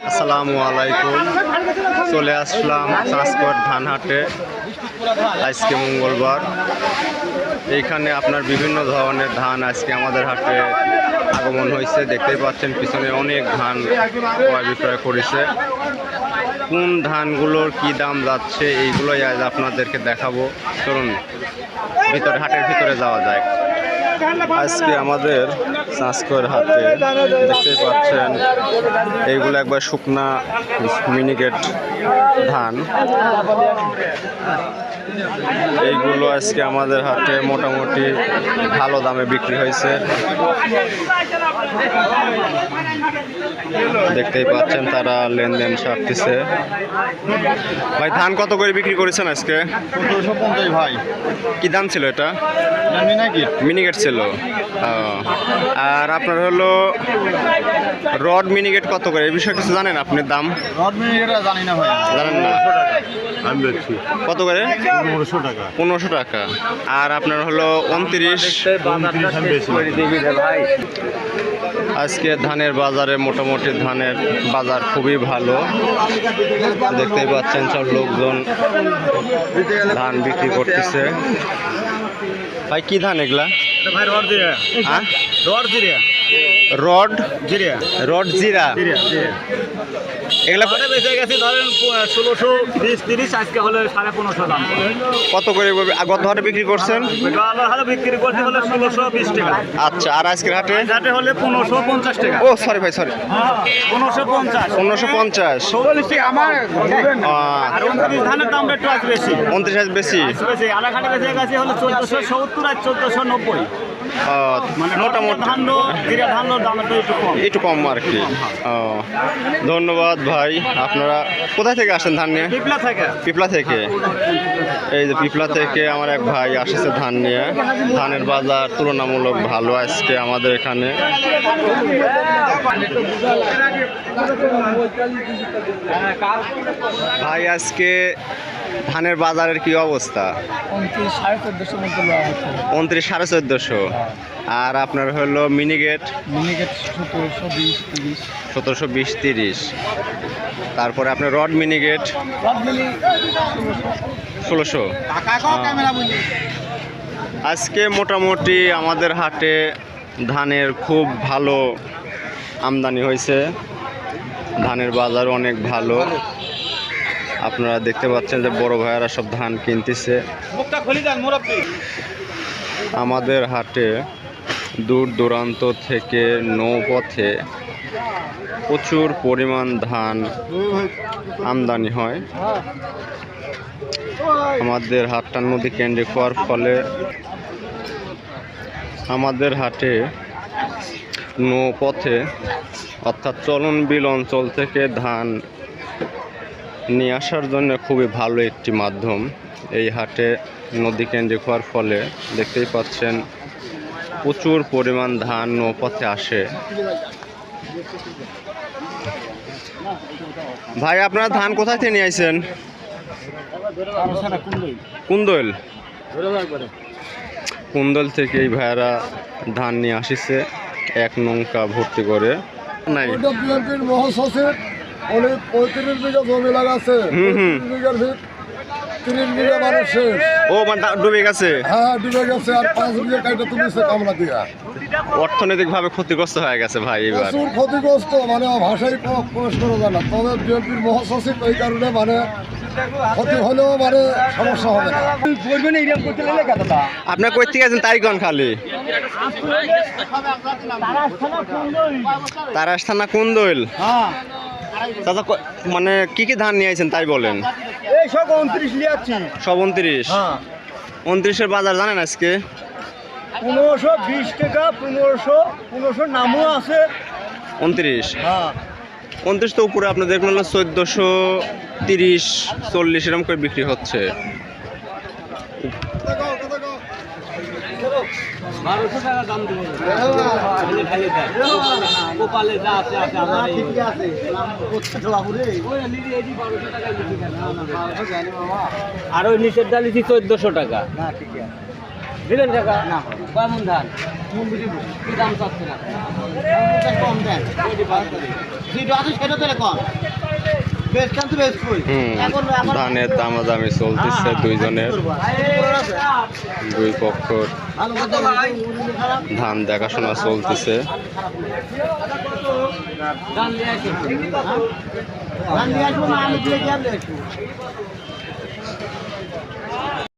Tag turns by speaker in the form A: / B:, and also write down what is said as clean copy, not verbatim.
A: আসসালামু আলাইকুম। চলে আসলাম চাষকর ধানহাটে। আজকে মঙ্গলবার। এইখানে আপনার বিভিন্ন ধরনের ধান আজকে আমাদের হাটে আগমন হয়েছে। দেখতেই পাচ্ছেন পিছনে অনেক ধান ক্রয় বিক্রয় করেছে। কোন ধানগুলোর কি দাম যাচ্ছে এইগুলোই আজ আপনাদেরকে দেখাবো। চলুন ভিতরে, হাটের ভিতরে যাওয়া যায়। আজকে আমাদের চাষকর হাটে দেখতেই পাচ্ছেন এইগুলো একবার শুকনা মিনিকেট ধান। এইগুলো আজকে আমাদের হাটে মোটামুটি ভালো দামে বিক্রি হয়েছে। দেখতেই পাচ্ছেন তারা লেনদেন সারতেছে। ভাই ধান কত করে বিক্রি করেছেন আজকে?
B: 1750 ভাই।
A: কি দাম ছিল এটা? মিনিকেট ছিল। আর আপনার হলো রড মিনিকেট কত করে, এই বিষয়ে কিছু জানেন আপনি? দাম
B: রড মিনিকেট জানি না ভাই।
A: জানেন না?
B: আমি দেখছি
A: কত করে?
B: 1500 টাকা।
A: 1500 টাকা। আর আপনার হলো 29। আজকে ধানের বাজারে মোটামুটি ধানের বাজার খুবই ভালো। দেখতেই পাচ্ছেন সব লোকজন ধান বিক্রি করতেছে। ভাই কি ধান এগুলা?
B: ভাই রড জিরা।
A: হ্যাঁ,
B: রড জিরা।
A: রড
B: জিরা।
A: রড জিরা। এগুলা
B: বেঁচে গেছে ধরেন 1620-30, আজকে হলো 1550 দাম।
A: কত করে গত হাটে বিক্রি করছেন?
B: হালে বিক্রি করতে হলে 1620 টাকা।
A: আচ্ছা, আর আজকের হাটে?
B: হাটে হলে 1550 টাকা।
A: ও সরি ভাই, সরি,
B: 1550।
A: 1550।
B: 44 টাকা আমার। আর 29 ধানের দাম একটু আজ বেশি।
A: 29 আজ বেশি।
B: বেশি আলাঘাটে বেঁচে গেছে হলো 1470 আর 1490।
A: মোটামুটি
B: জিরা ধানের দাম
A: একটু কম আর কি। ধন্যবাদ ভাই। আপনারা কোথায় থেকে আসেন ধান নিয়ে?
B: পিপলা থেকে।
A: পিপলা থেকে। এই যে পিপলা থেকে আমার এক ভাই আসছে ধান নিয়ে। ধানের বাজার তুলনামূলক ভালো আজকে আমাদের এখানে। ভাই আজকে ধানের বাজারের কি অবস্থা? 29 1450। আর আপনার হলো মিনিকেট? 1720-30। তারপরে আপনার রড মিনিকেট 1600। আজকে মোটামুটি আমাদের হাটে ধানের খুব ভালো আমদানি হয়েছে। ধানের বাজার অনেক ভালো। আপনারা দেখতে পাচ্ছেন যে বড় ভাইয়ারা সব ধান কিনতেছে। আমাদের হাটে দূর দূরান্ত থেকে নৌপথে প্রচুর পরিমাণ ধান আমদানি হয়। আমাদের হাটটা নদী কেন্দ্রিক হওয়ার ফলে আমাদের হাটে নৌপথে অর্থাৎ চলনবিল অঞ্চল থেকে ধান নিয়ে আসার জন্য খুবই ভালো একটি মাধ্যম। এই হাটে নদী কেন্দ্রিক হওয়ার ফলে দেখতেই পাচ্ছেন প্রচুর পরিমাণ ধান নৌপথে আসে। ভাই আপনারা ধান কোথায় থেকে নিয়ে আসছেন? কুন্দল। কুন্দল থেকে এই ভাইয়ারা ধান নিয়ে আসিছে এক নৌকা ভর্তি করে। নাই
C: অনেক 35 বিঘা জমি লাগাচ্ছে। 30 বিঘা মানে শেষ।
A: ও মানে ডুবে গেছে?
C: হ্যাঁ ডুবে গেছে। আর 5 বিঘা কাইটা তুলেছে কামলা দিয়া।
A: অর্থনৈতিক ভাবে ক্ষতিগ্রস্ত হয়ে গেছে ভাই এবার।
C: প্রচুর ক্ষতিগ্রস্ত, মানে ভাষায় প্রকাশ করা যায় না। তবে বিএনপির মহাসচিব এই কারণে মানে ক্ষতি হলেও মানে সমস্যা হবে না।
A: আপনার কই থেকে আছেন? তাইগন খালি তারাস থানা কুন্দল। দাদা মানে কি কি ধান নিয়ে আছেন তাই বলেন?
B: এই সব 29 নিয়ে যাচ্ছি।
A: সব 29। 29-এর বাজার জানেন আজকে?
B: 1520 টাকা। 1500 নামও আছে।
A: 29। 29 তো উপরে আপনি দেখলেন 1430-40 এরকম করে বিক্রি হচ্ছে।
B: আর ওই নিচের ডাল 1400 টাকা। দিলেন টাকা
D: না কেমন ধান কি দাম চাচ্ছে না কম দেন যেটা আছে সেটা তো কম বেশ কেন তো বেশ ফুল
A: ধানের দামাদামি চলতেছে দুইজনের, দুই পক্ষর ধান দেখাশোনা চলতেছে।
D: ধান নিয়ে আসবো না আমি দিয়ে আসবো